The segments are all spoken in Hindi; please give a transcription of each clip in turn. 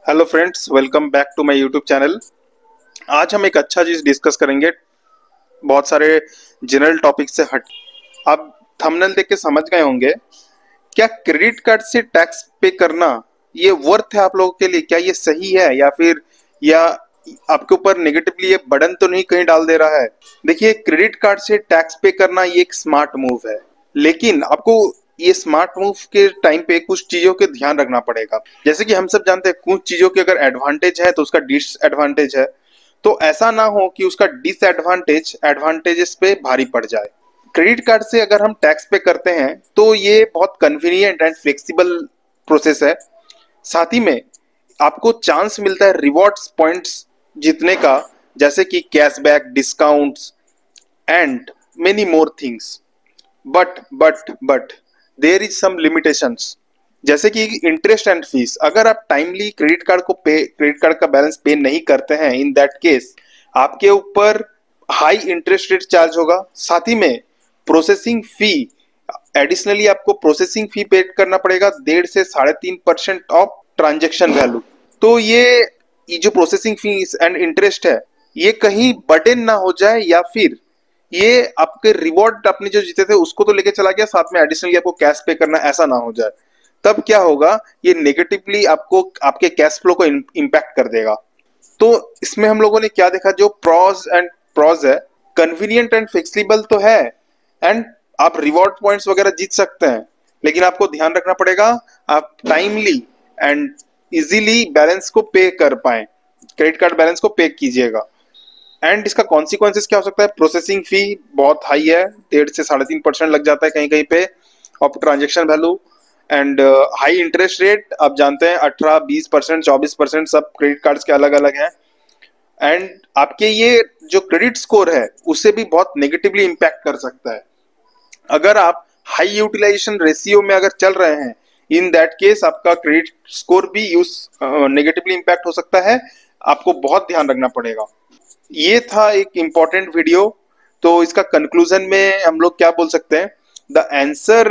Hello friends, welcome back to my YouTube channel. आज हम एक अच्छा चीज डिस्कस करेंगे, बहुत सारे जनरल टॉपिक से हट। आप थंबनेल देख के समझ गए होंगे, क्या क्रेडिट कार्ड से टैक्स पे करना ये वर्थ है आप लोगों के लिए? क्या ये सही है या फिर या आपके ऊपर नेगेटिवली ये बर्डन तो नहीं कहीं डाल दे रहा है? देखिए, क्रेडिट कार्ड से टैक्स पे करना ये एक स्मार्ट मूव है, लेकिन आपको ये स्मार्ट मूव के टाइम पे कुछ चीजों के ध्यान रखना पड़ेगा। जैसे कि हम सब जानते हैं, कुछ चीजों के अगर एडवांटेज है तो उसका डिसएडवांटेज है, तो ऐसा ना हो कि उसका डिसएडवांटेज एडवांटेजेस पे भारी पड़ जाए। क्रेडिट कार्ड से अगर हम टैक्स पे करते हैं तो ये बहुत कन्वीनियंट एंड फ्लेक्सिबल प्रोसेस है। साथ ही में आपको चांस मिलता है रिवॉर्ड्स पॉइंट्स जीतने का, जैसे कि cashback, discounts and many more things. But there is some limitations, जैसे कि इंटरेस्ट एंड फीस। अगर आप टाइमली क्रेडिट कार्ड का बैलेंस पे नहीं करते हैं, इन दैट केस आपके ऊपर हाई इंटरेस्ट रेट चार्ज होगा। साथ ही में प्रोसेसिंग फी, एडिशनली आपको प्रोसेसिंग फी पे करना पड़ेगा 1.5 से 3.5% ऑफ ट्रांजेक्शन वैल्यू। तो ये जो प्रोसेसिंग फीस एंड इंटरेस्ट है, ये कहीं बर्डन ना हो जाए, या फिर ये आपके रिवॉर्ड आपने जो जीते थे उसको तो लेके चला गया, साथ में एडिशनली आपको कैश पे करना, ऐसा ना हो जाए। तब क्या होगा, ये नेगेटिवली आपको आपके कैश फ्लो को इम्पैक्ट कर देगा। तो इसमें हम लोगों ने क्या देखा, जो प्रॉज है, कन्वीनियंट एंड फ्लेक्सिबल तो है, एंड आप रिवॉर्ड पॉइंट्स वगैरह जीत सकते हैं, लेकिन आपको ध्यान रखना पड़ेगा आप टाइमली एंड इजीली बैलेंस को पे कर पाए, क्रेडिट कार्ड बैलेंस को पे कीजिएगा। एंड इसका कॉन्सिक्वेंसेस क्या हो सकता है? प्रोसेसिंग फी बहुत हाई है, 1.5 से 3.5% लग जाता है कहीं कहीं पे of transaction value. And high interest rate, आप जानते हैं 18, 20%, 24% सब क्रेडिट कार्ड्स के अलग अलग हैं। एंड आपके ये जो क्रेडिट स्कोर है उसे भी बहुत नेगेटिवली इम्पैक्ट कर सकता है। अगर आप हाई यूटिलाइजेशन रेशियो में अगर चल रहे हैं, इन दैट केस आपका क्रेडिट स्कोर भी यूज नेगेटिवली इम्पैक्ट हो सकता है। आपको बहुत ध्यान रखना पड़ेगा। ये था एक इम्पॉर्टेंट वीडियो। तो इसका कंक्लूजन में हम लोग क्या बोल सकते हैं, द आंसर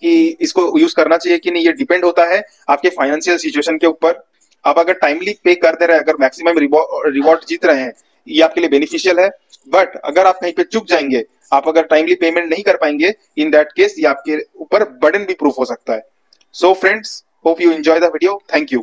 कि इसको यूज करना चाहिए कि नहीं, ये डिपेंड होता है आपके फाइनेंशियल सिचुएशन के ऊपर। आप अगर टाइमली पे कर दे रहे हैं, अगर मैक्सिमम रिवॉर्ड जीत रहे हैं, ये आपके लिए बेनिफिशियल है। बट अगर आप कहीं पे चूक जाएंगे, आप अगर टाइमली पेमेंट नहीं कर पाएंगे, इन दैट केस ये आपके ऊपर बर्डन भी प्रूफ हो सकता है। So friends, hope you enjoy the video. Thank you.